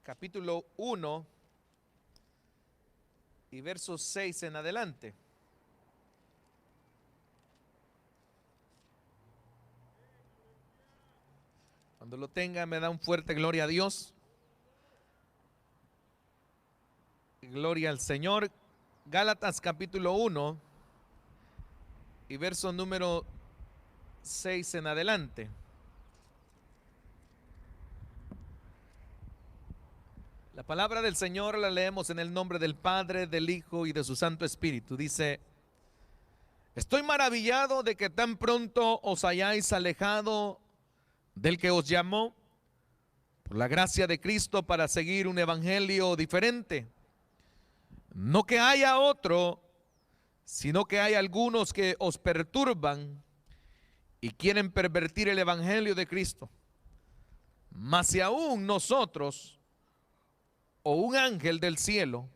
capítulo 1 y versos 6 en adelante. Cuando lo tenga, me da un fuerte gloria a Dios. Gloria al Señor. Gálatas capítulo 1 y verso número 6 en adelante. La palabra del Señor la leemos en el nombre del Padre, del Hijo y de su Santo Espíritu. Dice: estoy maravillado de que tan pronto os hayáis alejado del que os llamó por la gracia de Cristo para seguir un evangelio diferente. No que haya otro, sino que hay algunos que os perturban y quieren pervertir el evangelio de Cristo. Mas si aún nosotros o un ángel del cielo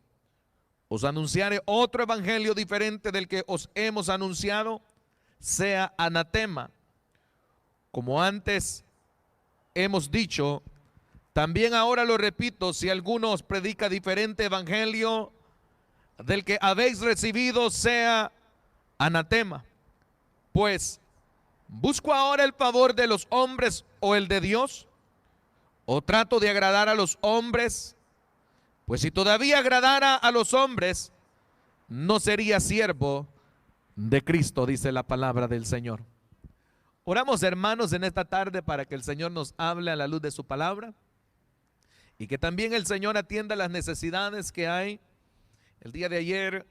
os anunciare otro evangelio diferente del que os hemos anunciado, sea anatema. Como antes hemos dicho, también ahora lo repito, si alguno os predica diferente evangelio del que habéis recibido, sea anatema. Pues, ¿busco ahora el favor de los hombres o el de Dios? ¿O trato de agradar a los hombres? Pues si todavía agradara a los hombres, no sería siervo de Cristo, dice la palabra del Señor. Oramos, hermanos, en esta tarde para que el Señor nos hable a la luz de su palabra y que también el Señor atienda las necesidades que hay. El día de ayer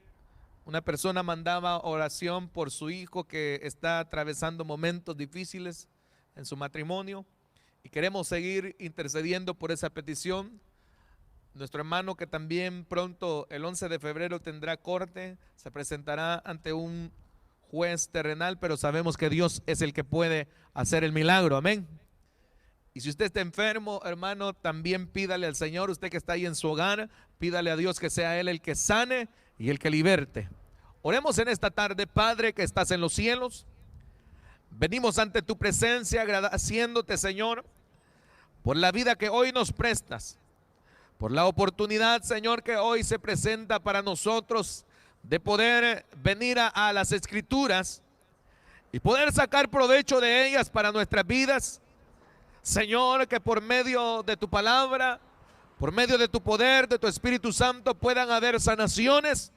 una persona mandaba oración por su hijo que está atravesando momentos difíciles en su matrimonio y queremos seguir intercediendo por esa petición. Nuestro hermano, que también pronto el 11 de febrero tendrá corte, se presentará ante un juez terrenal, pero sabemos que Dios es el que puede hacer el milagro, amén. Y si usted está enfermo, hermano, también pídale al Señor. Usted que está ahí en su hogar, pídale a Dios que sea Él el que sane y el que liberte. Oremos en esta tarde. Padre que estás en los cielos, venimos ante tu presencia agradeciéndote, Señor, por la vida que hoy nos prestas, por la oportunidad, Señor, que hoy se presenta para nosotros de poder venir a las Escrituras y poder sacar provecho de ellas para nuestras vidas. Señor, que por medio de tu palabra, por medio de tu poder, de tu Espíritu Santo, puedan haber sanaciones.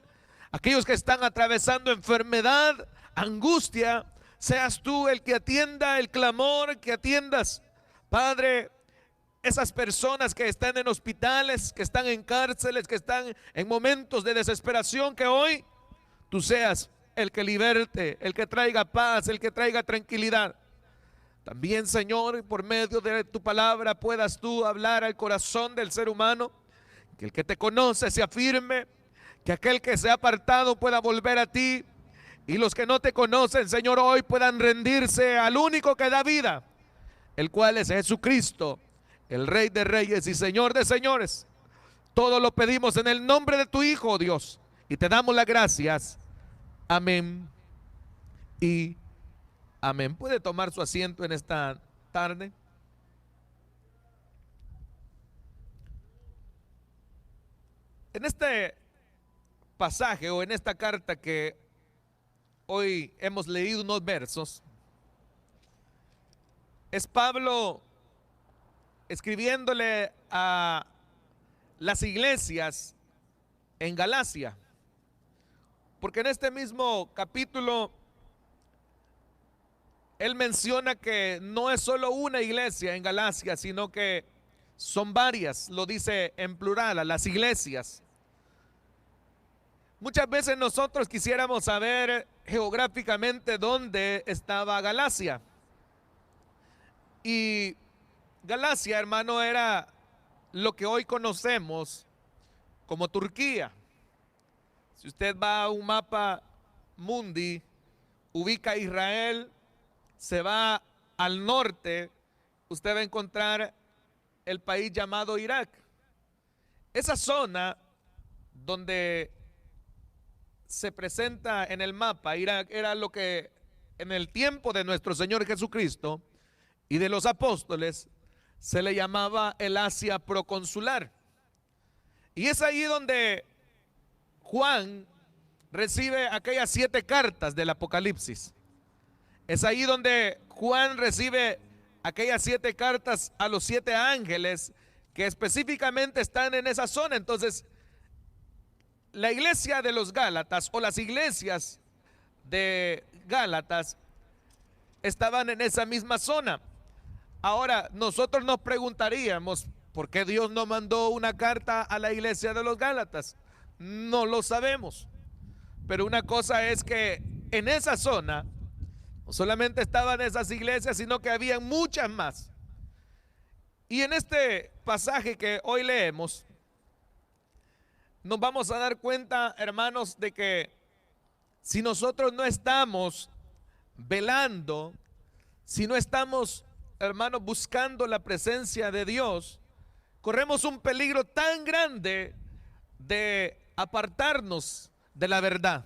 Aquellos que están atravesando enfermedad, angustia, seas tú el que atienda el clamor, que atiendas, Padre, esas personas que están en hospitales, que están en cárceles, que están en momentos de desesperación, que hoy tú seas el que liberte, el que traiga paz, el que traiga tranquilidad. También, Señor, por medio de tu palabra puedas tú hablar al corazón del ser humano, que el que te conoce se afirme, que aquel que se ha apartado pueda volver a ti, y los que no te conocen, Señor, hoy puedan rendirse al único que da vida, el cual es Jesucristo, el Rey de Reyes y Señor de Señores. Todo lo pedimos en el nombre de tu Hijo, Dios, y te damos las gracias. Amén y amén. Puede tomar su asiento en esta tarde. En este pasaje o en esta carta que hoy hemos leído unos versos, es Pablo escribiéndole a las iglesias en Galacia, porque en este mismo capítulo él menciona que no es solo una iglesia en Galacia, sino que son varias, lo dice en plural, a las iglesias. Muchas veces nosotros quisiéramos saber geográficamente dónde estaba Galacia. Y Galacia, hermano, era lo que hoy conocemos como Turquía. Si usted va a un mapa mundi, ubica a Israel, se va al norte, usted va a encontrar el país llamado Irak. Esa zona donde se presenta en el mapa Irak era lo que en el tiempo de nuestro Señor Jesucristo y de los apóstoles se le llamaba el Asia proconsular. Y es ahí donde Juan recibe aquellas 7 cartas del Apocalipsis. Es ahí donde Juan recibe aquellas 7 cartas a los 7 ángeles que específicamente están en esa zona. Entonces, la iglesia de los Gálatas o las iglesias de Gálatas estaban en esa misma zona. Ahora, nosotros nos preguntaríamos, ¿por qué Dios no mandó una carta a la iglesia de los Gálatas? No lo sabemos. Pero una cosa es que en esa zona no solamente estaban esas iglesias, sino que había muchas más. Y en este pasaje que hoy leemos, nos vamos a dar cuenta, hermanos, de que si nosotros no estamos velando, si no estamos, hermanos, buscando la presencia de Dios, corremos un peligro tan grande de apartarnos de la verdad.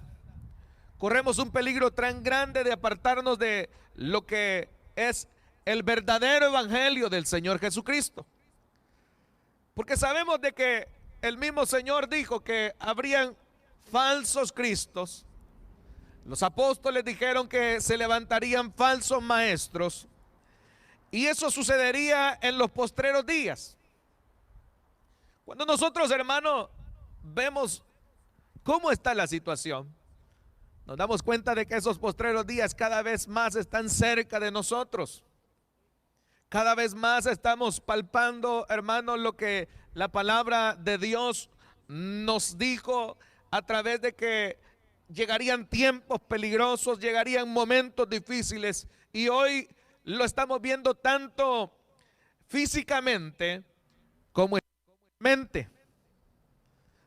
Corremos un peligro tan grande de apartarnos de lo que es el verdadero evangelio del Señor Jesucristo. Porque sabemos de que el mismo Señor dijo que habrían falsos cristos. Los apóstoles dijeron que se levantarían falsos maestros. Y eso sucedería en los postreros días. Cuando nosotros, hermanos, vemos cómo está la situación, nos damos cuenta de que esos postreros días cada vez más están cerca de nosotros. Cada vez más estamos palpando, hermanos, lo que la palabra de Dios nos dijo a través de que llegarían tiempos peligrosos, llegarían momentos difíciles, y hoy lo estamos viendo tanto físicamente como espiritualmente.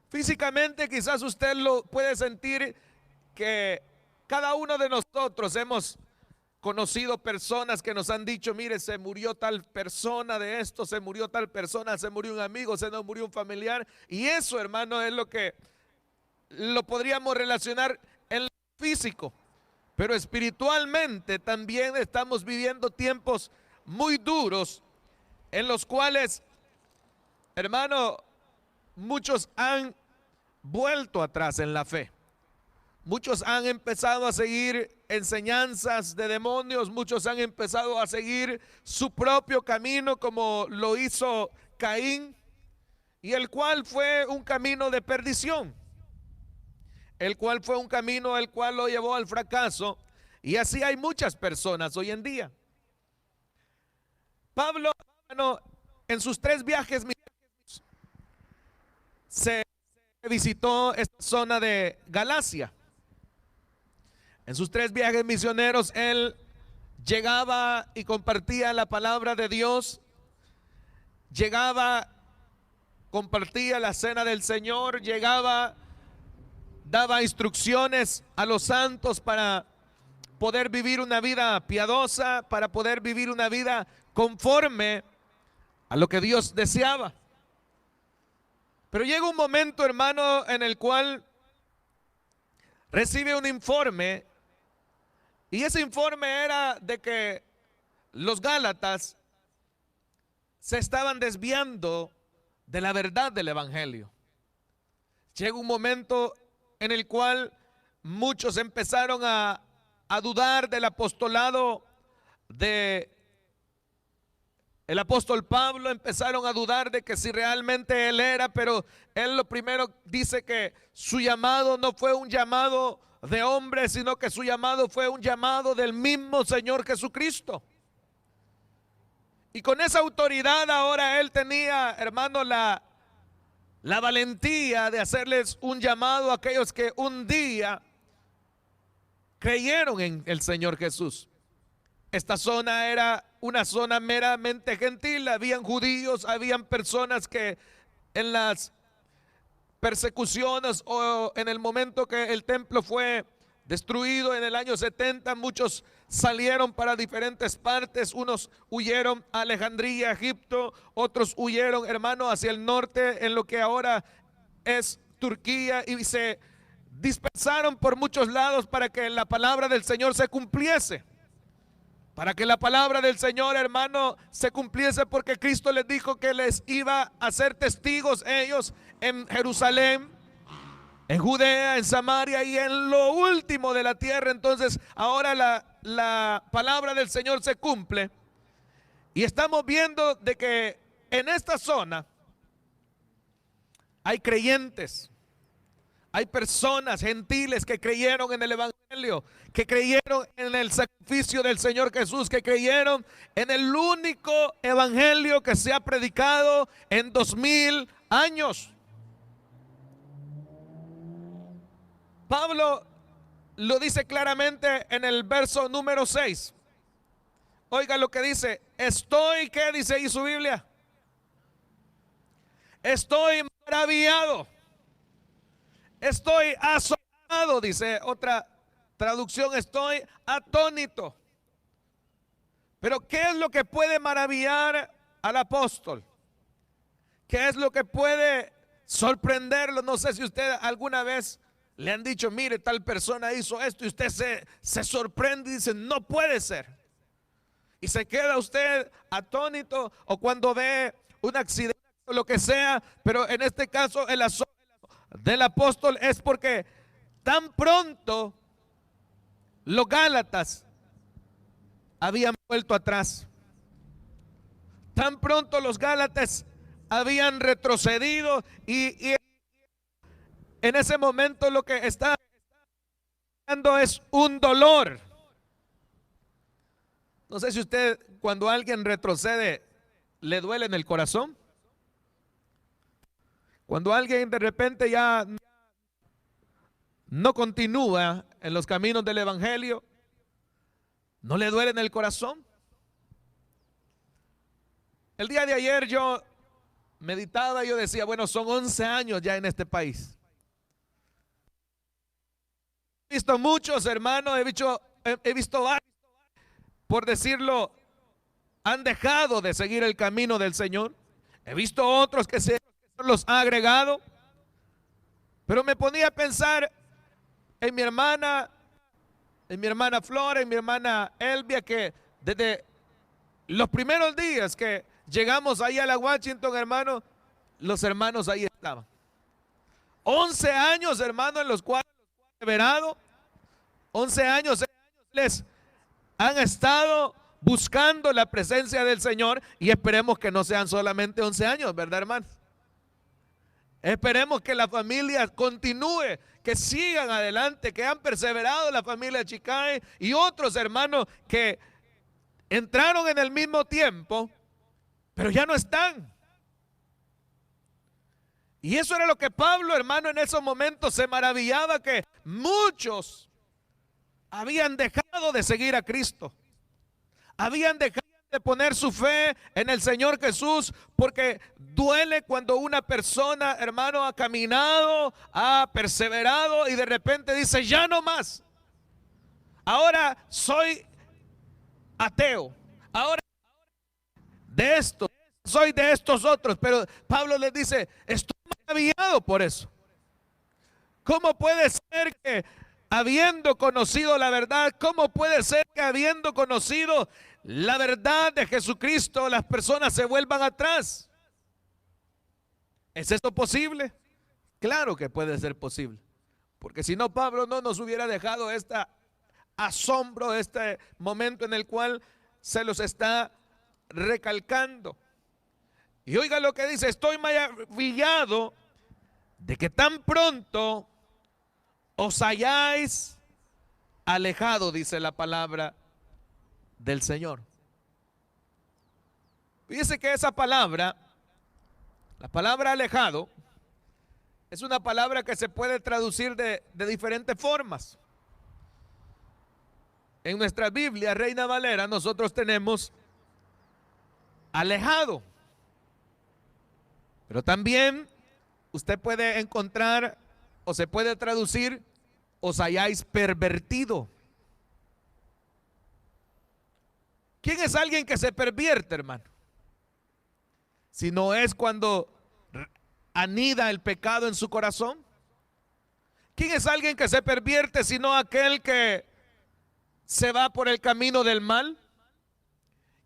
Físicamente quizás usted lo puede sentir que cada uno de nosotros hemos conocido personas que nos han dicho, mire, se murió tal persona de esto, se murió tal persona, se murió un amigo, se nos murió un familiar. Y eso, hermano, es lo que lo podríamos relacionar en lo físico. Pero espiritualmente también estamos viviendo tiempos muy duros en los cuales, hermano, muchos han vuelto atrás en la fe. Muchos han empezado a seguir enseñanzas de demonios, muchos han empezado a seguir su propio camino como lo hizo Caín, y el cual fue un camino de perdición, el cual fue un camino el cual lo llevó al fracaso, y así hay muchas personas hoy en día. Pablo, en sus 3 viajes se visitó esta zona de Galacia. En sus 3 viajes misioneros, él llegaba y compartía la palabra de Dios, llegaba, compartía la cena del Señor, llegaba, daba instrucciones a los santos para poder vivir una vida piadosa, para poder vivir una vida conforme a lo que Dios deseaba. Pero llega un momento, hermano, en el cual recibe un informe, y ese informe era de que los Gálatas se estaban desviando de la verdad del evangelio. Llega un momento en el cual muchos empezaron a dudar del apostolado de el apóstol Pablo, empezaron a dudar de que si realmente él era, pero él lo primero dice que su llamado no fue un llamado de hombre, sino que su llamado fue un llamado del mismo Señor Jesucristo. Y con esa autoridad ahora él tenía, hermano, la valentía de hacerles un llamado a aquellos que un día creyeron en el Señor Jesús. Esta zona era una zona meramente gentil, habían judíos, habían personas que en las persecuciones o en el momento que el templo fue destruido en el año 70, muchos salieron para diferentes partes, unos huyeron a Alejandría, Egipto, otros huyeron, hermano, hacia el norte en lo que ahora es Turquía, y se dispersaron por muchos lados para que la palabra del Señor se cumpliese. Para que la palabra del Señor, hermano, se cumpliese, porque Cristo les dijo que les iba a ser testigos ellos en Jerusalén, en Judea, en Samaria y en lo último de la tierra. Entonces ahora la palabra del Señor se cumple y estamos viendo de que en esta zona hay creyentes, hay personas gentiles que creyeron en el Evangelio, que creyeron en el sacrificio del Señor Jesús, que creyeron en el único Evangelio que se ha predicado en 2000 años. Pablo lo dice claramente en el verso número 6. Oiga lo que dice: estoy, ¿qué dice ahí su Biblia? Estoy maravillado, estoy asombrado, dice otra traducción, estoy atónito. Pero ¿qué es lo que puede maravillar al apóstol? ¿Qué es lo que puede sorprenderlo? No sé si usted alguna vez le han dicho, mire, tal persona hizo esto, y usted se sorprende y dice, no puede ser. Y se queda usted atónito, o cuando ve un accidente o lo que sea. Pero en este caso el asombro del apóstol es porque tan pronto los Gálatas habían vuelto atrás, tan pronto los Gálatas habían retrocedido, y en ese momento lo que está dando es un dolor. No sé si usted, cuando alguien retrocede, le duele en el corazón. Cuando alguien de repente ya no continúa en los caminos del Evangelio, ¿no le duele en el corazón? El día de ayer yo meditaba y yo decía, bueno, son 11 años ya en este país. He visto muchos hermanos, he visto varios, por decirlo, han dejado de seguir el camino del Señor. He visto otros que se los ha agregado. Pero me ponía a pensar en mi hermana Flora, en mi hermana Elvia, que desde los primeros días que llegamos ahí a la Washington, hermano, los hermanos ahí estaban. 11 años, hermano, en los cuales han perseverado. 11 años les han estado buscando la presencia del Señor, y esperemos que no sean solamente 11 años, ¿verdad, hermano? Esperemos que la familia continúe, que sigan adelante, que han perseverado la familia Chicay y otros hermanos que entraron en el mismo tiempo, pero ya no están. Y eso era lo que Pablo, hermano, en esos momentos se maravillaba, que muchos habían dejado de seguir a Cristo, habían dejado de poner su fe en el Señor Jesús, porque duele cuando una persona, hermano, ha caminado, ha perseverado y de repente dice, ya no más, ahora soy ateo, ahora de esto, soy de estos otros. Pero Pablo les dice, estoy maravillado por eso. ¿Cómo puede ser que habiendo conocido la verdad, cómo puede ser que habiendo conocido la verdad de Jesucristo, las personas se vuelvan atrás? ¿Es esto posible? Claro que puede ser posible, porque si no, Pablo no nos hubiera dejado este asombro, este momento en el cual se los está recalcando. Y oiga lo que dice, estoy maravillado de que tan pronto os hayáis alejado, dice la palabra del Señor. Fíjese que esa palabra, la palabra alejado, es una palabra que se puede traducir de diferentes formas. En nuestra Biblia, Reina Valera, nosotros tenemos alejado, pero también usted puede encontrar, o se puede traducir, os hayáis pervertido. ¿Quién es alguien que se pervierte, hermano? Si no es cuando anida el pecado en su corazón. ¿Quién es alguien que se pervierte sino aquel que se va por el camino del mal?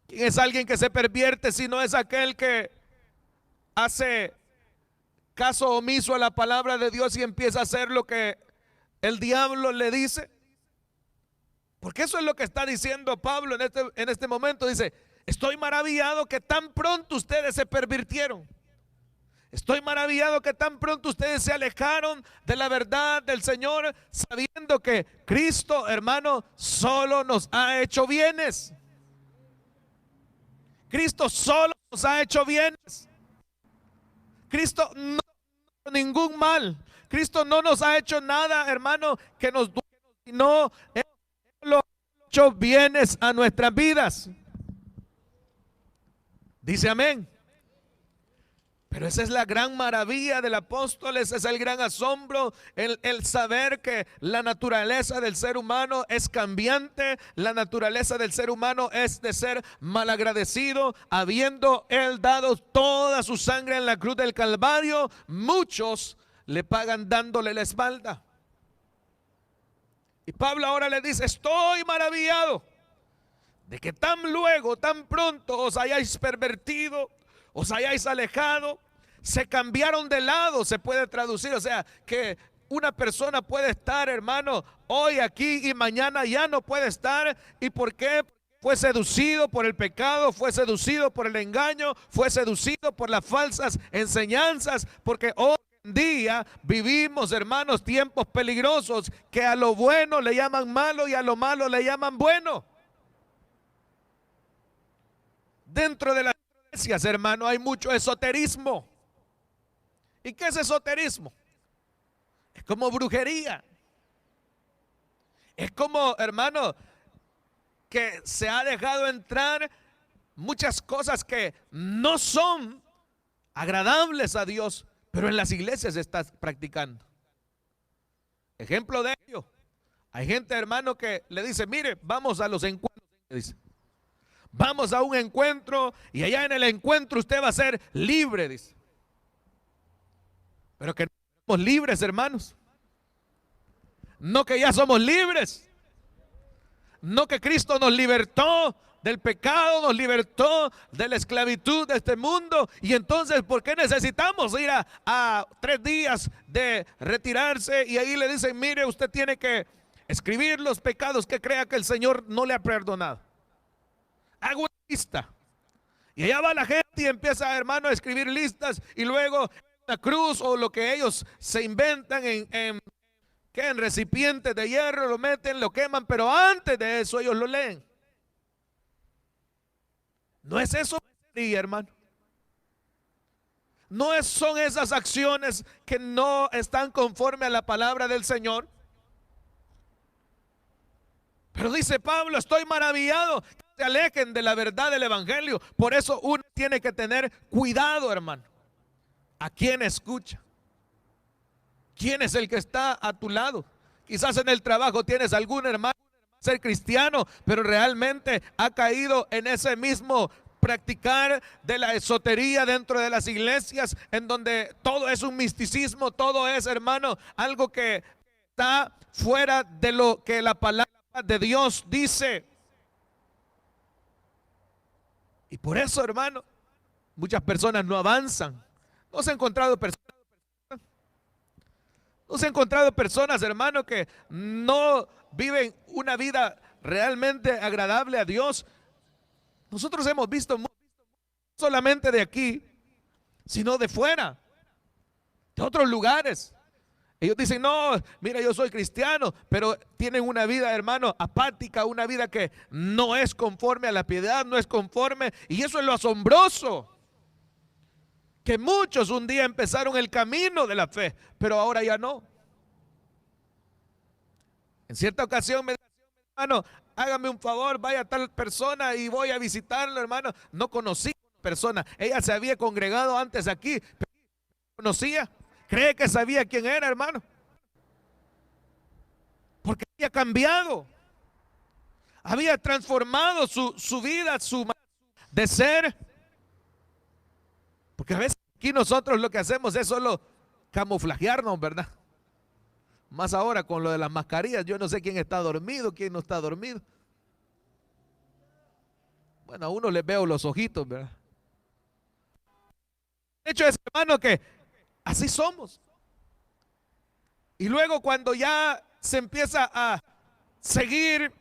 ¿Quién es alguien que se pervierte si no es aquel que hace caso omiso a la palabra de Dios y empieza a hacer lo que el diablo le dice. Porque eso es lo que está diciendo Pablo en este momento. Dice, estoy maravillado que tan pronto ustedes se pervirtieron. Estoy maravillado que tan pronto ustedes se alejaron de la verdad del Señor, sabiendo que Cristo, hermano, solo nos ha hecho bienes. Cristo solo nos ha hecho bienes. Cristo no ha hecho ningún mal. Cristo no nos ha hecho nada, hermano, que nos duele, sino Él solo ha hecho bienes a nuestras vidas. Dice amén. Pero esa es la gran maravilla del apóstol, ese es el gran asombro, el saber que la naturaleza del ser humano es cambiante, la naturaleza del ser humano es de ser malagradecido, habiendo él dado toda su sangre en la cruz del Calvario, muchos le pagan dándole la espalda. Y Pablo ahora le dice, estoy maravillado de que tan luego, tan pronto os hayáis pervertido, os hayáis alejado, se cambiaron de lado, se puede traducir, o sea, que una persona puede estar, hermano, hoy aquí y mañana ya no puede estar. ¿Y por qué? Fue seducido por el pecado, fue seducido por el engaño, fue seducido por las falsas enseñanzas, porque hoy en día vivimos, hermanos, tiempos peligrosos, que a lo bueno le llaman malo y a lo malo le llaman bueno. Dentro de las iglesias, hermano, hay mucho esoterismo. ¿Y qué es esoterismo? Es como brujería. Es como, hermano, que se ha dejado entrar muchas cosas que no son agradables a Dios, pero en las iglesias se está practicando. Ejemplo de ello, hay gente, hermano, que le dice, mire, vamos a los encuentros, dice. Vamos a un encuentro y allá en el encuentro usted va a ser libre, dice. Pero que no somos libres, hermanos. No que ya somos libres. No que Cristo nos libertó del pecado, nos libertó de la esclavitud de este mundo. Y entonces, ¿por qué necesitamos ir a 3 días de retirarse? Y ahí le dicen, mire, usted tiene que escribir los pecados que crea que el Señor no le ha perdonado. Hago una lista. Y allá va la gente y empieza, hermano, a escribir listas. Y luego la cruz o lo que ellos se inventan en recipientes de hierro, lo meten, lo queman. Pero antes de eso ellos lo leen. No es eso, hermano. No son esas acciones que no están conforme a la palabra del Señor. Pero dice Pablo, estoy maravillado que se alejen de la verdad del evangelio. Por eso uno tiene que tener cuidado, hermano. ¿A quién escucha? ¿Quién es el que está a tu lado? Quizás en el trabajo tienes algún hermano ser cristiano, pero realmente ha caído en ese mismo practicar de la esotería dentro de las iglesias, en donde todo es un misticismo, todo es, hermano, algo que está fuera de lo que la palabra de Dios dice. Y por eso, hermano, muchas personas no avanzan. No se han encontrado personas, hermano, que no viven una vida realmente agradable a Dios. Nosotros hemos visto no solamente de aquí, sino de fuera, de otros lugares. Ellos dicen, no, mira, yo soy cristiano, pero tienen una vida, hermano, apática, una vida que no es conforme a la piedad, no es conforme, y eso es lo asombroso. Que muchos un día empezaron el camino de la fe, pero ahora ya no. En cierta ocasión me dijo, hermano, hágame un favor, vaya a tal persona y voy a visitarlo, hermano. No conocí a la persona, ella se había congregado antes aquí, pero no conocía. ¿Cree que sabía quién era, hermano? Porque había cambiado, había transformado su vida, su manera de ser. Porque a veces aquí nosotros lo que hacemos es solo camuflajearnos, ¿verdad? Más ahora con lo de las mascarillas, yo no sé quién está dormido, quién no está dormido. Bueno, a uno les veo los ojitos, ¿verdad? De hecho es, hermano, que Así somos. Y luego cuando ya se empieza a seguir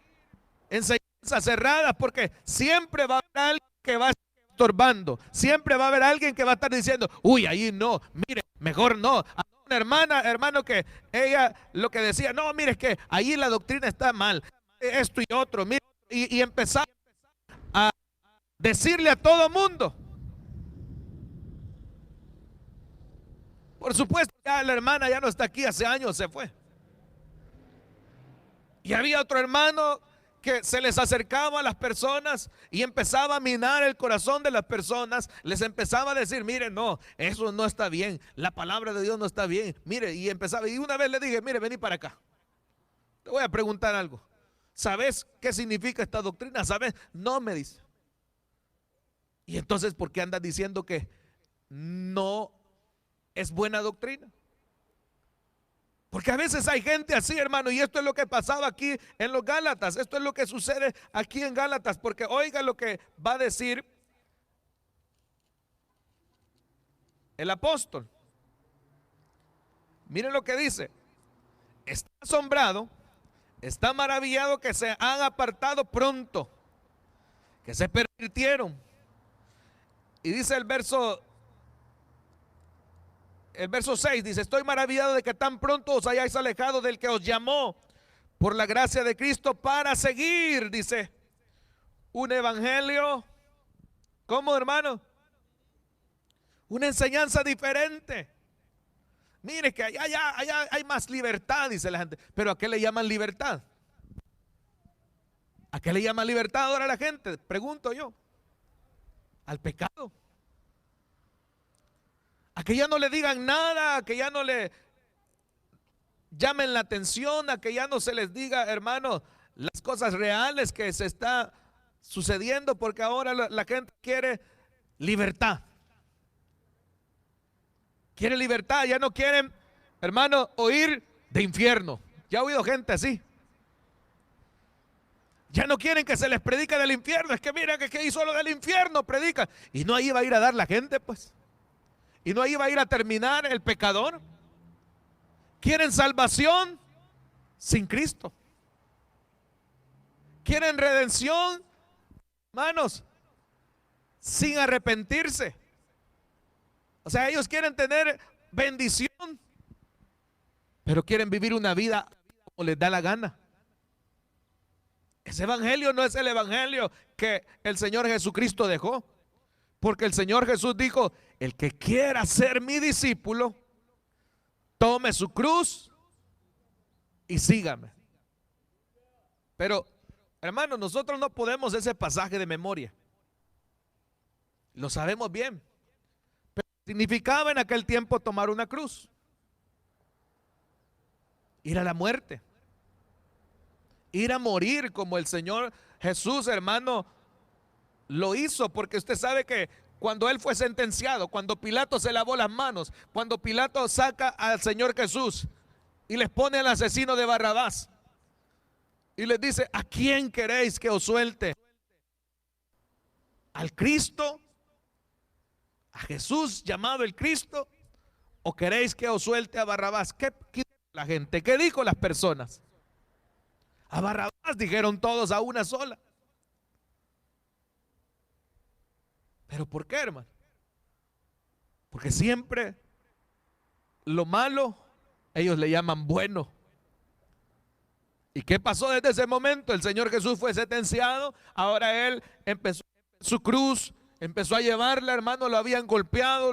enseñanzas cerradas, porque siempre va a haber alguien que va a estar estorbando, siempre va a haber alguien que va a estar diciendo, uy, ahí no, mire, mejor no. Una hermana, hermano, que ella lo que decía, no, mire, es que ahí la doctrina está mal, esto y otro, mire, y empezar a decirle a todo mundo. Por supuesto, ya la hermana ya no está aquí, hace años se fue. Y había otro hermano que se les acercaba a las personas y empezaba a minar el corazón de las personas, les empezaba a decir, mire, no, eso no está bien, la palabra de Dios no está bien, mire, y empezaba, y una vez le dije, mire, vení para acá, te voy a preguntar algo, ¿sabes qué significa esta doctrina? ¿Sabes? No, me dice. Y entonces, ¿por qué andas diciendo que no es buena doctrina? Porque a veces hay gente así, hermano, y esto es lo que pasaba aquí en los Gálatas, esto es lo que sucede aquí en Gálatas, porque oiga lo que va a decir el apóstol. Miren lo que dice: está asombrado, está maravillado que se han apartado pronto, que se pervirtieron. Y dice el verso 6, dice, estoy maravillado de que tan pronto os hayáis alejado del que os llamó por la gracia de Cristo para seguir, dice, un evangelio, ¿cómo, hermano? Una enseñanza diferente. Mire que allá hay más libertad, dice la gente. Pero ¿a qué le llaman libertad? ¿A qué le llaman libertad ahora la gente? Pregunto yo. Al pecado. A que ya no le digan nada, a que ya no le llamen la atención, a que ya no se les diga, hermano, las cosas reales que se está sucediendo, porque ahora la gente quiere libertad. Quiere libertad, ya no quieren, hermano, oír de infierno. Ya he oído gente así. Ya no quieren que se les predique del infierno. Es que mira que hizo lo del infierno, predica. Y no ahí va a ir a dar la gente, pues. Y no ahí va a ir a terminar el pecador. Quieren salvación sin Cristo. Quieren redención, hermanos, sin arrepentirse. O sea, ellos quieren tener bendición, pero quieren vivir una vida como les da la gana. Ese evangelio no es el evangelio que el Señor Jesucristo dejó. Porque el Señor Jesús dijo, el que quiera ser mi discípulo, tome su cruz y sígame. Pero, hermano, nosotros no podemos ese pasaje de memoria. Lo sabemos bien. Pero significaba en aquel tiempo tomar una cruz. Ir a la muerte. Ir a morir como el Señor Jesús, hermano, lo hizo, porque usted sabe que cuando él fue sentenciado, cuando Pilato se lavó las manos, cuando Pilato saca al Señor Jesús y les pone al asesino de Barrabás y les dice, ¿a quién queréis que os suelte? ¿Al Cristo? ¿A Jesús llamado el Cristo? ¿O queréis que os suelte a Barrabás? ¿Qué dijo la gente? ¿Qué dijo las personas? A Barrabás, dijeron todos a una sola. ¿Pero por qué, hermano? Porque siempre lo malo ellos le llaman bueno. ¿Y qué pasó desde ese momento? El Señor Jesús fue sentenciado, ahora él empezó su cruz, empezó a llevarla, hermano, lo habían golpeado,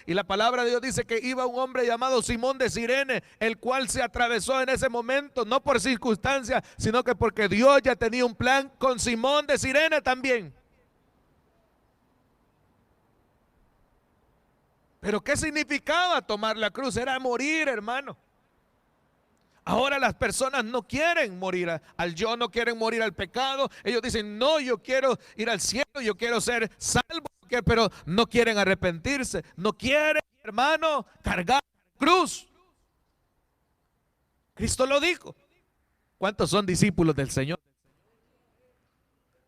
y la palabra de Dios dice que iba un hombre llamado Simón de Cirene, el cual se atravesó en ese momento, no por circunstancia, sino que porque Dios ya tenía un plan con Simón de Cirene también. Pero ¿qué significaba tomar la cruz? Era morir, hermano. Ahora las personas no quieren morir al yo, no quieren morir al pecado. Ellos dicen, no, yo quiero ir al cielo, yo quiero ser salvo, pero no quieren arrepentirse. No quieren, hermano, cargar la cruz. Cristo lo dijo. ¿Cuántos son discípulos del Señor?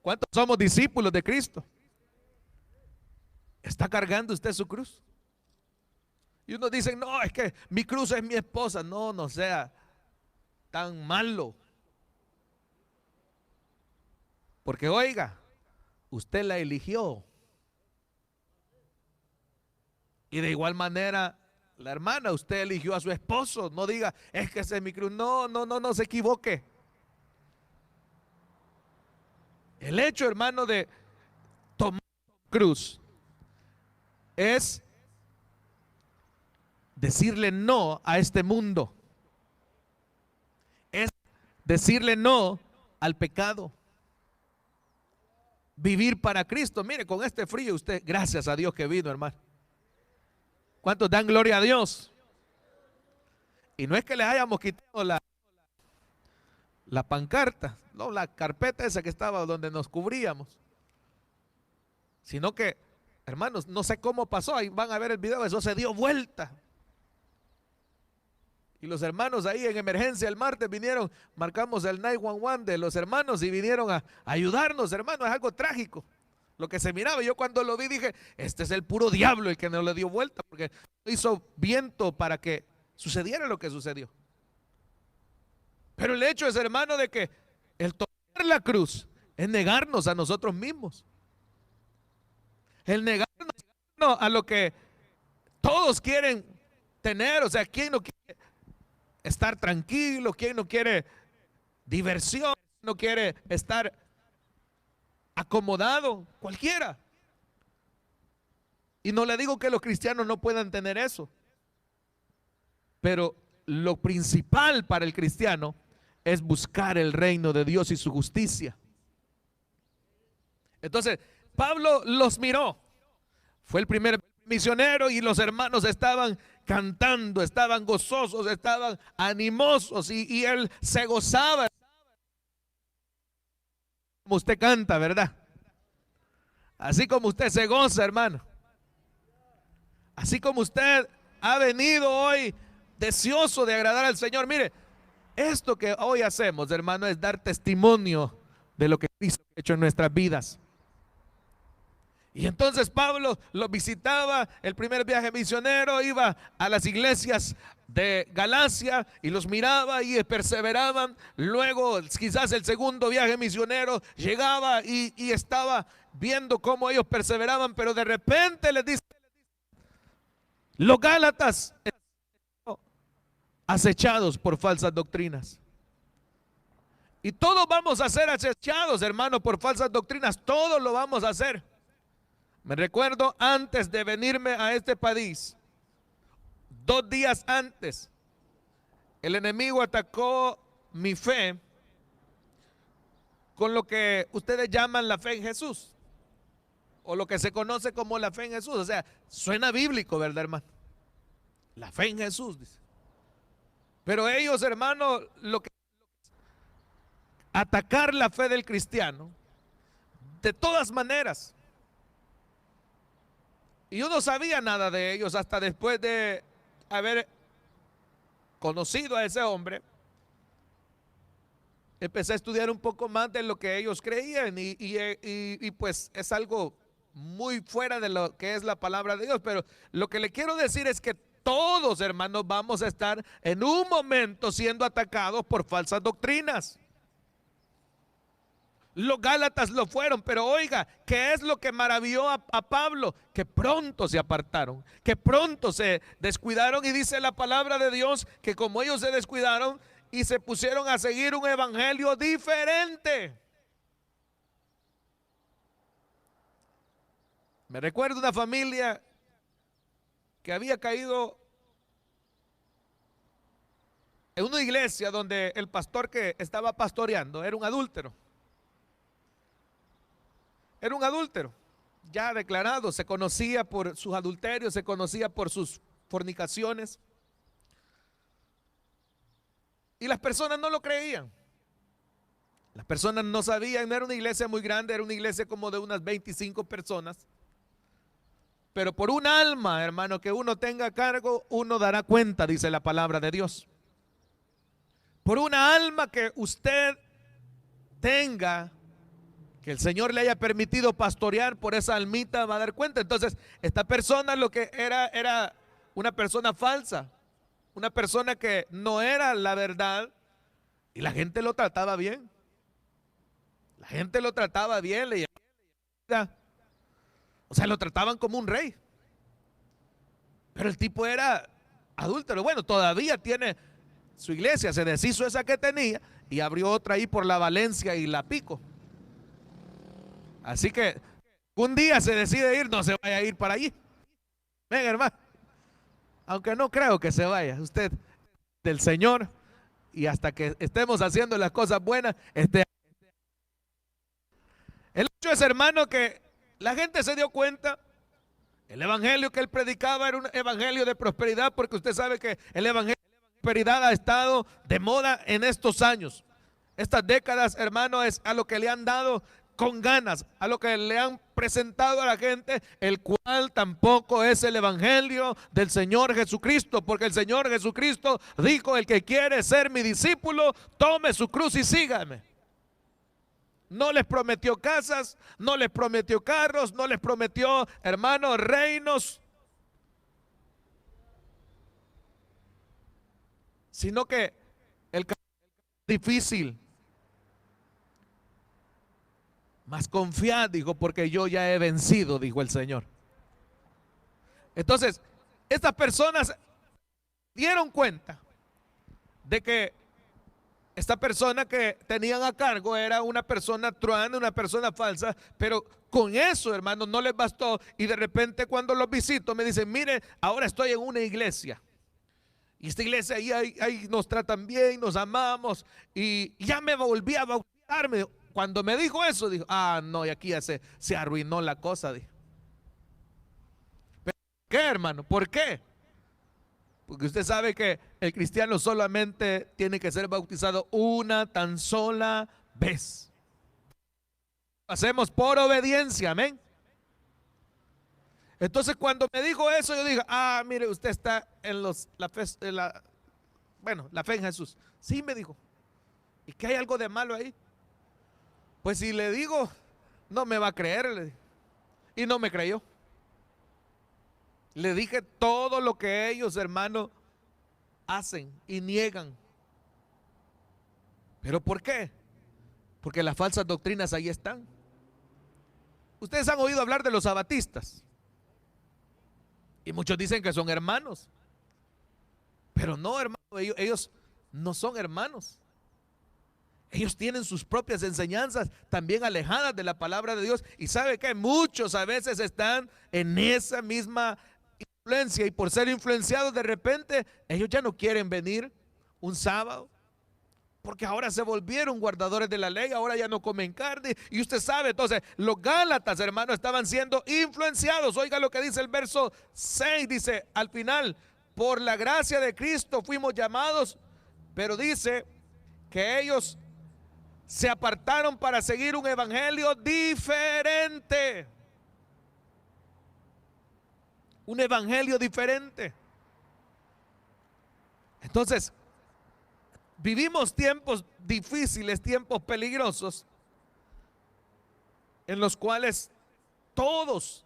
¿Cuántos somos discípulos de Cristo? ¿Está cargando usted su cruz? Y unos dicen, no, es que mi cruz es mi esposa. No, no sea tan malo. Porque oiga, usted la eligió. Y de igual manera, la hermana, usted eligió a su esposo. No diga, es que ese es mi cruz. No, no, no, no se equivoque. El hecho, hermano, de tomar cruz es decirle no a este mundo. Es decirle no al pecado. Vivir para Cristo. Mire, con este frío usted, gracias a Dios que vino, hermano. ¿Cuántos dan gloria a Dios? Y no es que les hayamos quitado la pancarta, no, la carpeta esa que estaba donde nos cubríamos, sino que, hermanos, no sé cómo pasó, ahí van a ver el video, eso se dio vuelta. Y los hermanos ahí en emergencia el martes vinieron, marcamos el 911 de los hermanos y vinieron a ayudarnos, hermanos. Es algo trágico lo que se miraba. Yo cuando lo vi dije, este es el puro diablo el que no le dio vuelta, porque hizo viento para que sucediera lo que sucedió. Pero el hecho es, hermano, de que el tomar la cruz es negarnos a nosotros mismos. El negarnos a lo que todos quieren tener. O sea, ¿quién no quiere estar tranquilo? ¿Quién no quiere diversión? ¿No quiere estar acomodado? Cualquiera. Y no le digo que los cristianos no puedan tener eso, pero lo principal para el cristiano es buscar el reino de Dios y su justicia. Entonces, Pablo los miró. Fue el primer misionero y los hermanos estaban cantando, estaban gozosos, estaban animosos y él se gozaba. Como usted canta, ¿verdad? Así como usted se goza, hermano. Así como usted ha venido hoy deseoso de agradar al Señor. Mire, esto que hoy hacemos, hermano, es dar testimonio de lo que Cristo ha hecho en nuestras vidas. Y entonces Pablo los visitaba, el primer viaje misionero, iba a las iglesias de Galacia y los miraba y perseveraban. Luego quizás el segundo viaje misionero llegaba y estaba viendo cómo ellos perseveraban, pero de repente les dice, los Gálatas acechados por falsas doctrinas. Y todos vamos a ser acechados, hermano, por falsas doctrinas. Todos lo vamos a hacer. Me recuerdo antes de venirme a este país, 2 días antes, el enemigo atacó mi fe con lo que ustedes llaman la fe en Jesús, o lo que se conoce como la fe en Jesús. O sea, suena bíblico, ¿verdad, hermano? La fe en Jesús, dice. Pero ellos, hermano, lo que atacar la fe del cristiano, de todas maneras. Y yo no sabía nada de ellos hasta después de haber conocido a ese hombre. Empecé a estudiar un poco más de lo que ellos creían y pues es algo muy fuera de lo que es la palabra de Dios. Pero lo que le quiero decir es que todos, hermanos, vamos a estar en un momento siendo atacados por falsas doctrinas. Los Gálatas lo fueron, pero oiga, ¿qué es lo que maravilló a Pablo? Que pronto se apartaron, que pronto se descuidaron, y dice la palabra de Dios que como ellos se descuidaron y se pusieron a seguir un evangelio diferente. Me recuerdo una familia que había caído en una iglesia donde el pastor que estaba pastoreando era un adúltero. Era un adúltero, ya declarado, se conocía por sus adulterios, se conocía por sus fornicaciones. Y las personas no lo creían. Las personas no sabían, no era una iglesia muy grande, era una iglesia como de unas 25 personas. Pero por un alma, hermano, que uno tenga a cargo, uno dará cuenta, dice la palabra de Dios. Por una alma que usted tenga, que el Señor le haya permitido pastorear, por esa almita va a dar cuenta. Entonces, esta persona lo que era una persona falsa, una persona que no era la verdad, y la gente lo trataba bien. La gente lo trataba bien, le llevaba, o sea, lo trataban como un rey. Pero el tipo era adúltero. Bueno, todavía tiene su iglesia, se deshizo esa que tenía y abrió otra ahí por la Valencia y la Pico. Así que un día se decide ir, no se vaya a ir para allí. Venga, hermano. Aunque no creo que se vaya. Usted del Señor, y hasta que estemos haciendo las cosas buenas, esté. El hecho es, hermano, que la gente se dio cuenta. El evangelio que él predicaba era un evangelio de prosperidad, porque usted sabe que el evangelio de prosperidad ha estado de moda en estos años. Estas décadas, hermano, es a lo que le han dado con ganas, a lo que le han presentado a la gente, el cual tampoco es el evangelio del Señor Jesucristo, porque el Señor Jesucristo dijo: el que quiere ser mi discípulo, tome su cruz y sígame. No les prometió casas, no les prometió carros, no les prometió, hermanos, reinos, sino que el camino es difícil. Mas confiad, dijo, porque yo ya he vencido, dijo el Señor. Entonces, estas personas dieron cuenta de que esta persona que tenían a cargo era una persona truana, una persona falsa, pero con eso, hermano, no les bastó. Y de repente, cuando los visito, me dicen: mire, ahora estoy en una iglesia. Y esta iglesia ahí nos tratan bien, nos amamos. Y ya me volví a bautizarme. Cuando me dijo eso, dijo: ah, no, y aquí ya se arruinó la cosa. Dijo. ¿Pero por qué, hermano? ¿Por qué? Porque usted sabe que el cristiano solamente tiene que ser bautizado una tan sola vez. Hacemos por obediencia, amén. Entonces, cuando me dijo eso, yo dije: ah, mire, usted está en la fe en Jesús. Sí, me dijo. ¿Y qué hay algo de malo ahí? Pues si le digo, no me va a creer, le dije. Y no me creyó. Le dije todo lo que ellos, hermano, hacen y niegan. ¿Pero por qué? Porque las falsas doctrinas ahí están. Ustedes han oído hablar de los sabatistas. Y muchos dicen que son hermanos. Pero no, hermano, ellos no son hermanos. Ellos tienen sus propias enseñanzas también alejadas de la palabra de Dios. Y sabe que muchos a veces están en esa misma influencia, y por ser influenciados, de repente ellos ya no quieren venir un sábado, porque ahora se volvieron guardadores de la ley, ahora ya no comen carne. Y usted sabe, entonces los gálatas, hermanos, estaban siendo influenciados. Oiga lo que dice el verso 6, dice al final: por la gracia de Cristo fuimos llamados, pero dice que ellos se apartaron para seguir un evangelio diferente. Un evangelio diferente. Entonces, vivimos tiempos difíciles, tiempos peligrosos, en los cuales todos,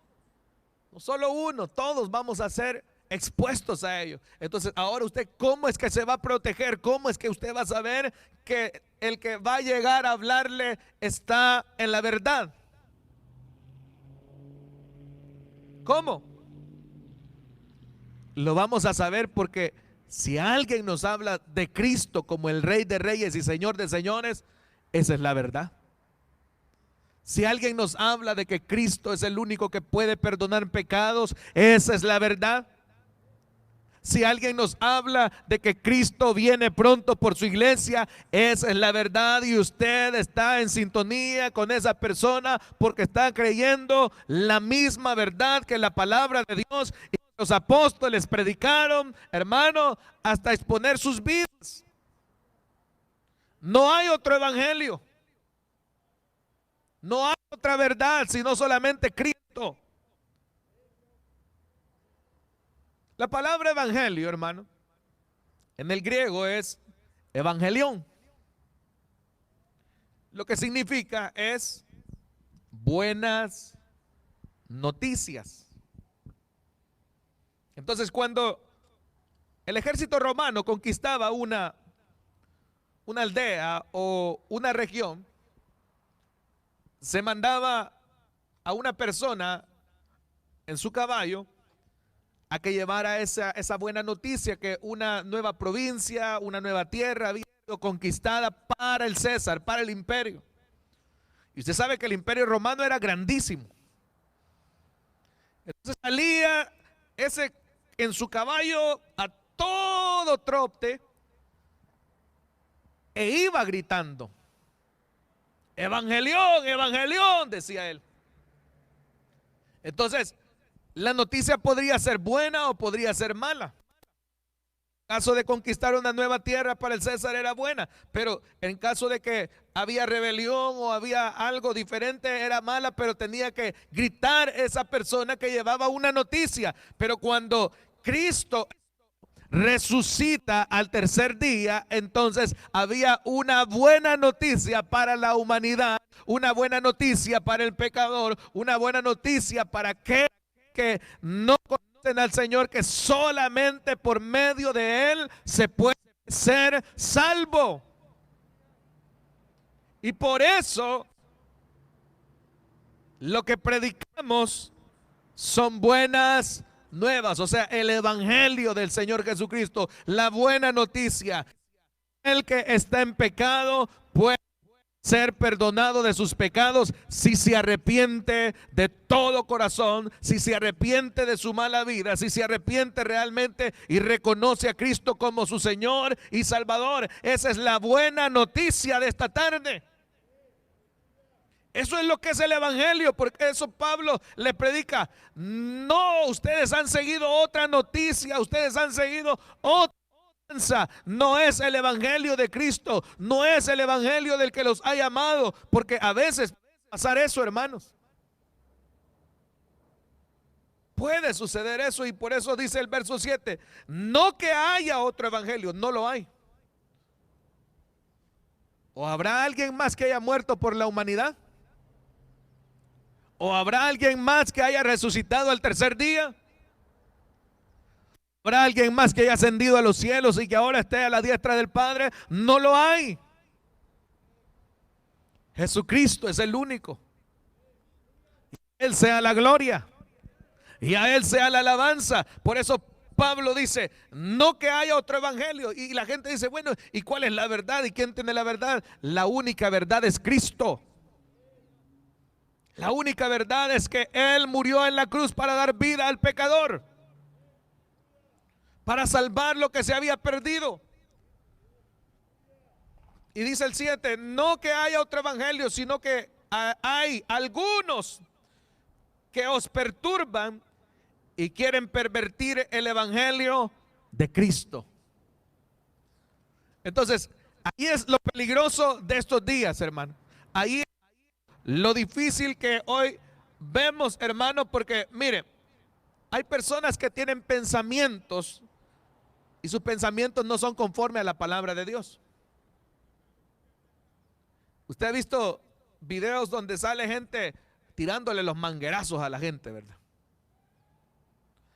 no solo uno, todos vamos a ser expuestos a ello. Entonces, ahora usted, ¿cómo es que se va a proteger? ¿Cómo es que usted va a saber que el que va a llegar a hablarle está en la verdad? ¿Cómo? Lo vamos a saber porque si alguien nos habla de Cristo como el Rey de Reyes y Señor de Señores, esa es la verdad. Si alguien nos habla de que Cristo es el único que puede perdonar pecados, esa es la verdad. Si alguien nos habla de que Cristo viene pronto por su iglesia, esa es la verdad, y usted está en sintonía con esa persona porque está creyendo la misma verdad que la palabra de Dios y los apóstoles predicaron, hermano, hasta exponer sus vidas. No hay otro evangelio, no hay otra verdad sino solamente Cristo. La palabra evangelio, hermano, en el griego es evangelión. Lo que significa es buenas noticias. Entonces, cuando el ejército romano conquistaba una aldea o una región, se mandaba a una persona en su caballo a que llevara esa buena noticia, que una nueva provincia, una nueva tierra había sido conquistada para el César, para el imperio. Y usted sabe que el imperio romano era grandísimo. Entonces salía ese en su caballo a todo trote e iba gritando: Evangelión, Evangelión, decía él. Entonces, la noticia podría ser buena o podría ser mala. En caso de conquistar una nueva tierra para el César era buena, pero en caso de que había rebelión o había algo diferente era mala, pero tenía que gritar esa persona que llevaba una noticia. Pero cuando Cristo resucita al tercer día, entonces había una buena noticia para la humanidad, una buena noticia para el pecador, una buena noticia para aquel que no conocen al Señor, que solamente por medio de Él se puede ser salvo. Y por eso lo que predicamos son buenas nuevas, o sea, el evangelio del Señor Jesucristo, la buena noticia. El que está en pecado puede ser perdonado de sus pecados si se arrepiente de todo corazón, si se arrepiente de su mala vida, si se arrepiente realmente y reconoce a Cristo como su Señor y Salvador. Esa es la buena noticia de esta tarde. Eso es lo que es el evangelio, porque eso Pablo le predica. No, ustedes han seguido otra noticia, ustedes han seguido otra. No es el evangelio de Cristo, no es el evangelio del que los ha llamado, porque a veces puede pasar eso, hermanos. Puede suceder eso, y por eso dice el verso 7, no que haya otro evangelio, no lo hay. ¿O habrá alguien más que haya muerto por la humanidad? ¿O habrá alguien más que haya resucitado al tercer día? ¿Habrá alguien más que haya ascendido a los cielos y que ahora esté a la diestra del Padre? No lo hay. Jesucristo es el único. Y a Él sea la gloria. Y a Él sea la alabanza. Por eso Pablo dice, no que haya otro evangelio. Y la gente dice, bueno, ¿y cuál es la verdad? ¿Y quién tiene la verdad? La única verdad es Cristo. La única verdad es que Él murió en la cruz para dar vida al pecador, para salvar lo que se había perdido. Y dice el 7, no que haya otro evangelio, sino que hay algunos que os perturban y quieren pervertir el evangelio de Cristo. Entonces, ahí es lo peligroso de estos días, hermano. Ahí es lo difícil que hoy vemos, hermano, porque mire, hay personas que tienen pensamientos y sus pensamientos no son conformes a la palabra de Dios. Usted ha visto videos donde sale gente tirándole los manguerazos a la gente, ¿verdad?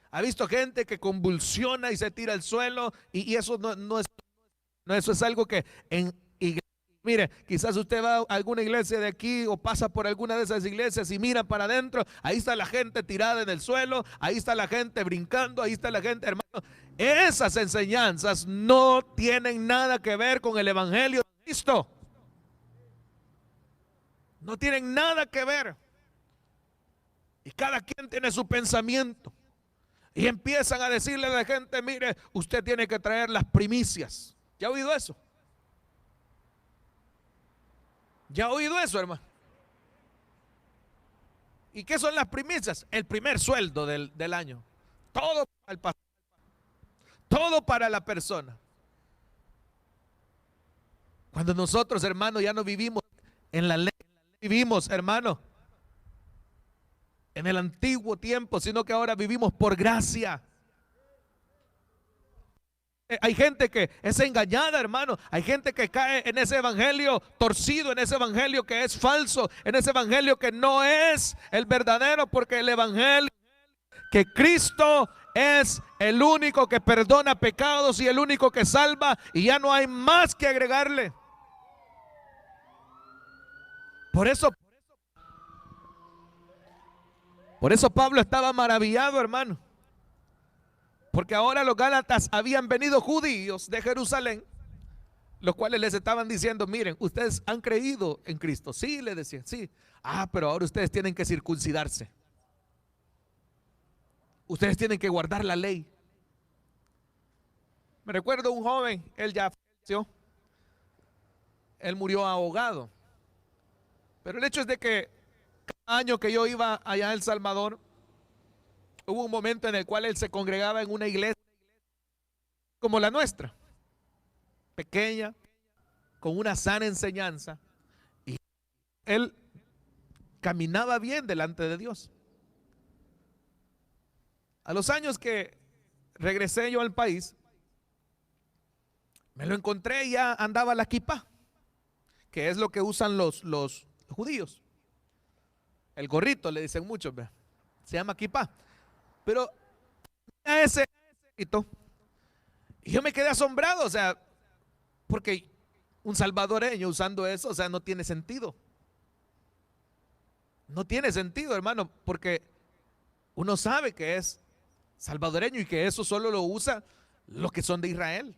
Ha visto gente que convulsiona y se tira al suelo, y eso no eso es algo que en iglesia. Mire, quizás usted va a alguna iglesia de aquí o pasa por alguna de esas iglesias y mira para adentro, ahí está la gente tirada en el suelo, ahí está la gente brincando, ahí está la gente, hermano. Esas enseñanzas no tienen nada que ver con el evangelio de Cristo. No tienen nada que ver. Y cada quien tiene su pensamiento. Y empiezan a decirle a la gente, mire, usted tiene que traer las primicias. ¿Ya ha oído eso? ¿Ya ha oído eso, hermano? ¿Y qué son las primicias? El primer sueldo del año. Todo para el pastor, todo para la persona. Cuando nosotros, hermano, ya no vivimos en la ley, vivimos, hermano, en el antiguo tiempo, sino que ahora vivimos por gracia. Hay gente que es engañada, hermano. Hay gente que cae en ese evangelio torcido, en ese evangelio que es falso, en ese evangelio que no es el verdadero, porque el evangelio que Cristo es el único que perdona pecados y el único que salva, y ya no hay más que agregarle. Por eso Pablo estaba maravillado, hermano, porque ahora los gálatas habían venido judíos de Jerusalén, los cuales les estaban diciendo: miren, ustedes han creído en Cristo. Sí, le decían, sí. Pero ahora ustedes tienen que circuncidarse. Ustedes tienen que guardar la ley. Me recuerdo un joven, él ya falleció. Él murió ahogado. Pero el hecho es de que cada año que yo iba allá a El Salvador, hubo un momento en el cual él se congregaba en una iglesia como la nuestra, pequeña, con una sana enseñanza, y él caminaba bien delante de Dios. A los años que regresé yo al país, me lo encontré y ya andaba la kipá, que es lo que usan los judíos. El gorrito, le dicen muchos, ¿verdad? Se llama kipá. Pero ese gorrito, y yo me quedé asombrado, o sea, porque un salvadoreño usando eso, o sea, no tiene sentido. No tiene sentido, hermano, porque uno sabe que es salvadoreño y que eso solo lo usa los que son de Israel.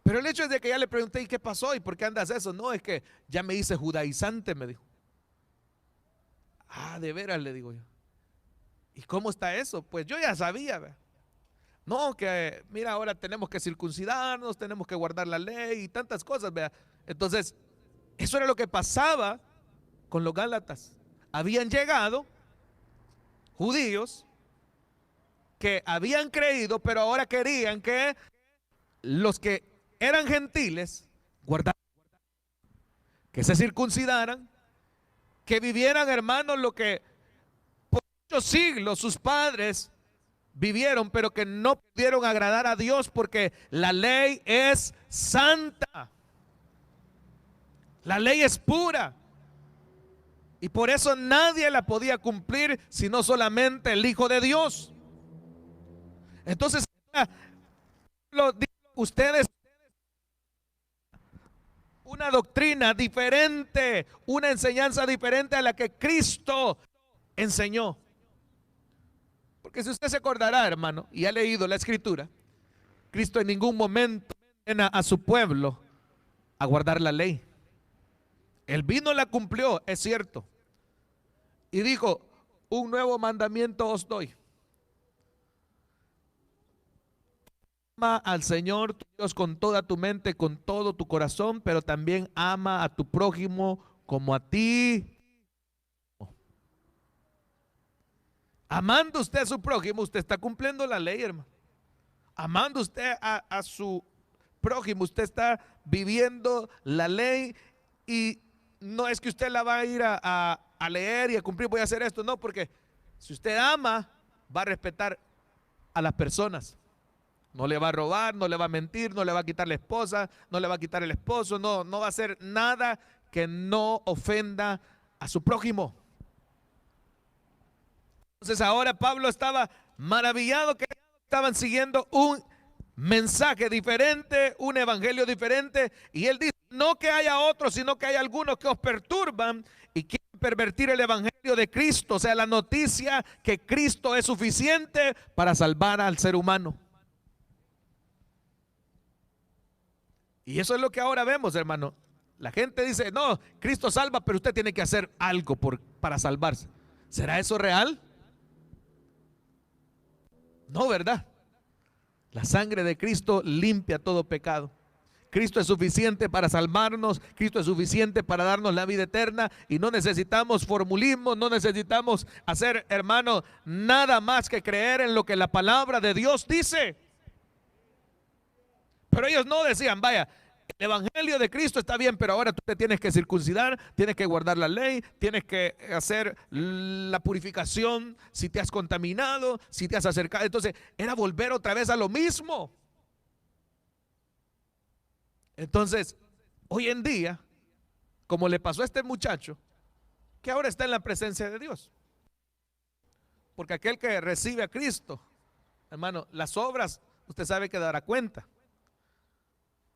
Pero el hecho es de que ya le pregunté: ¿y qué pasó? ¿Y por qué andas eso? No, es que ya me hice judaizante, me dijo. De veras, le digo yo. ¿Y cómo está eso? Pues yo ya sabía, ¿verdad? No, que mira, ahora tenemos que circuncidarnos, tenemos que guardar la ley y tantas cosas, ¿verdad? Entonces, eso era lo que pasaba con los gálatas. Habían llegado judíos que habían creído, pero ahora querían que los que eran gentiles guardaran, que se circuncidaran, que vivieran, hermanos, lo que por muchos siglos sus padres vivieron, pero que no pudieron agradar a Dios, porque la ley es santa, la ley es pura, y por eso nadie la podía cumplir sino solamente el Hijo de Dios. Entonces, ustedes, una doctrina diferente, una enseñanza diferente a la que Cristo enseñó. Porque si usted se acordará, hermano, y ha leído la escritura, Cristo en ningún momento ordena a su pueblo a guardar la ley. Él vino, la cumplió, es cierto, y dijo: un nuevo mandamiento os doy: ama al Señor tu Dios con toda tu mente, con todo tu corazón, pero también ama a tu prójimo como a ti. Amando usted a su prójimo, usted está cumpliendo la ley, hermano. Amando usted a su prójimo, usted está viviendo la ley, y no es que usted la va a ir a leer y a cumplir, voy a hacer esto, no, porque si usted ama, va a respetar a las personas. No le va a robar, no le va a mentir, no le va a quitar la esposa, no le va a quitar el esposo, no va a hacer nada que no ofenda a su prójimo. Entonces ahora Pablo estaba maravillado que estaban siguiendo un mensaje diferente, un evangelio diferente, y él dice: no que haya otros, sino que hay algunos que os perturban y quieren pervertir el evangelio de Cristo, o sea, la noticia que Cristo es suficiente para salvar al ser humano. Y eso es lo que ahora vemos, hermano. La gente dice: no, Cristo salva, pero usted tiene que hacer algo para salvarse. ¿Será eso real? No, ¿verdad? La sangre de Cristo limpia todo pecado. Cristo es suficiente para salvarnos, Cristo es suficiente para darnos la vida eterna, y no necesitamos formulismo, no necesitamos hacer, hermano, nada más que creer en lo que la palabra de Dios dice. Pero ellos no decían: vaya, el evangelio de Cristo está bien, pero ahora tú te tienes que circuncidar, tienes que guardar la ley, tienes que hacer la purificación si te has contaminado, si te has acercado. Entonces era volver otra vez a lo mismo. Entonces, hoy en día, como le pasó a este muchacho, que ahora está en la presencia de Dios, Porque aquel que recibe a Cristo, hermano, las obras, usted sabe que dará cuenta.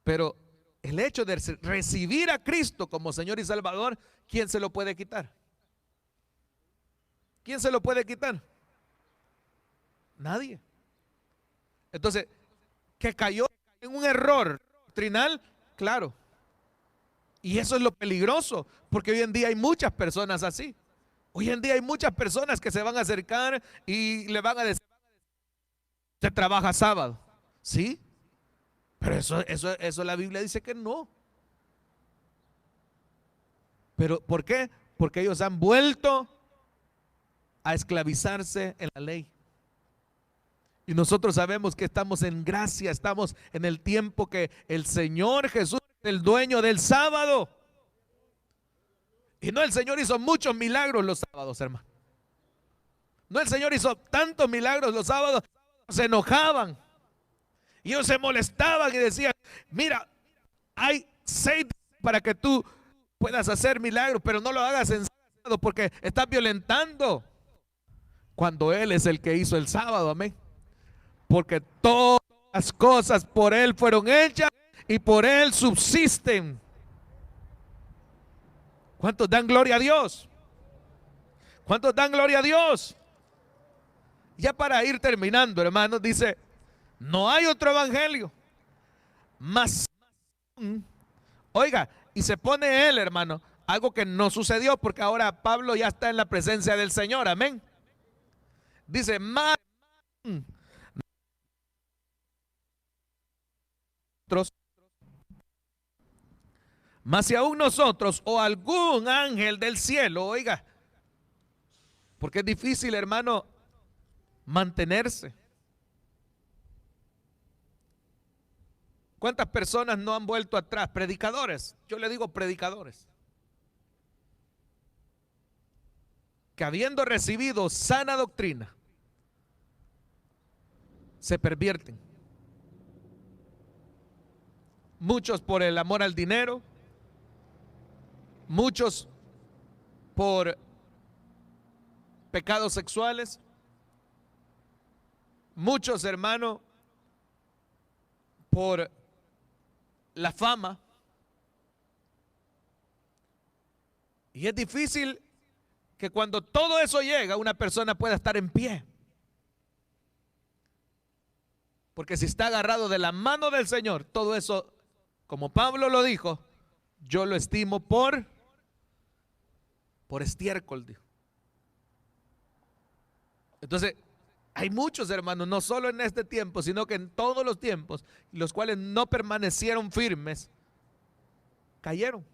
Pero el hecho de recibir a Cristo como Señor y Salvador, ¿quién se lo puede quitar? ¿Quién se lo puede quitar? Nadie. Entonces, que cayó en un error doctrinal, claro. Y eso es lo peligroso, porque hoy en día hay muchas personas así. Hoy en día hay muchas personas que se van a acercar y le van a decir, usted trabaja sábado, ¿sí? Pero eso la Biblia dice que no. ¿Pero por qué? Porque ellos han vuelto a esclavizarse en la ley. Y nosotros sabemos que estamos en gracia, estamos en el tiempo que el Señor Jesús es el dueño del sábado. Y no, el Señor hizo muchos milagros los sábados, hermano. No, el Señor hizo tantos milagros los sábados, se enojaban. Y ellos se molestaban y decían, mira, hay 6 días para que tú puedas hacer milagros, pero no lo hagas en sábado porque estás violentando. Cuando Él es el que hizo el sábado, amén. Porque todas las cosas por Él fueron hechas y por Él subsisten. ¿Cuántos dan gloria a Dios? ¿Cuántos dan gloria a Dios? Ya para ir terminando, hermanos, dice, no hay otro evangelio más. Oiga, y se pone él, hermano, algo que no sucedió porque ahora Pablo ya está en la presencia del Señor, amén. Dice, más si aún nosotros o algún ángel del cielo, oiga, porque es difícil, hermano, mantenerse. ¿Cuántas personas no han vuelto atrás? Predicadores, yo le digo predicadores, que habiendo recibido sana doctrina, se pervierten. Muchos por el amor al dinero, muchos por pecados sexuales, muchos, hermano, por la fama. Y es difícil que cuando todo eso llega, una persona pueda estar en pie. Porque si está agarrado de la mano del Señor, todo eso, como Pablo lo dijo, yo lo estimo por estiércol, dijo. Entonces, hay muchos hermanos, no solo en este tiempo, sino que en todos los tiempos, los cuales no permanecieron firmes, cayeron.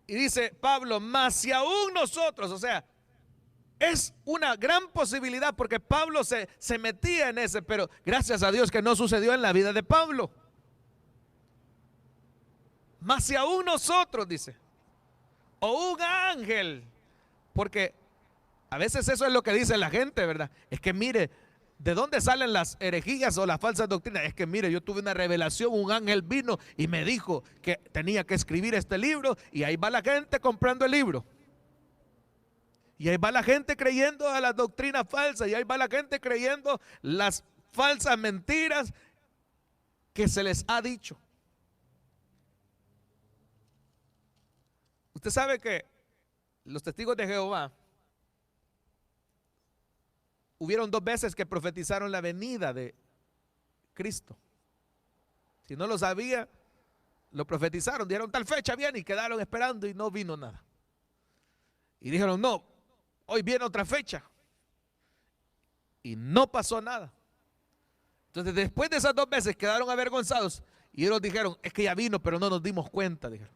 Y dice Pablo, más si aún nosotros, o sea, es una gran posibilidad porque Pablo se metía en ese, pero gracias a Dios que no sucedió en la vida de Pablo. Más si aún nosotros, dice, o un ángel, porque a veces eso es lo que dice la gente, ¿verdad? Es que mire, ¿de dónde salen las herejías o las falsas doctrinas? Es que mire, yo tuve una revelación, un ángel vino y me dijo que tenía que escribir este libro y ahí va la gente comprando el libro. Y ahí va la gente creyendo a las doctrinas falsas y ahí va la gente creyendo las falsas mentiras que se les ha dicho. Usted sabe que los testigos de Jehová hubieron 2 veces que profetizaron la venida de Cristo. Si no lo sabía, lo profetizaron, dieron tal fecha, bien, y quedaron esperando y no vino nada. Y dijeron, no, hoy viene otra fecha. Y no pasó nada. Entonces, después de esas 2 veces quedaron avergonzados y ellos dijeron, es que ya vino, pero no nos dimos cuenta, dijeron.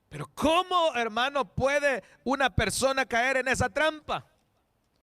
Pero ¿cómo, hermano, puede una persona caer en esa trampa?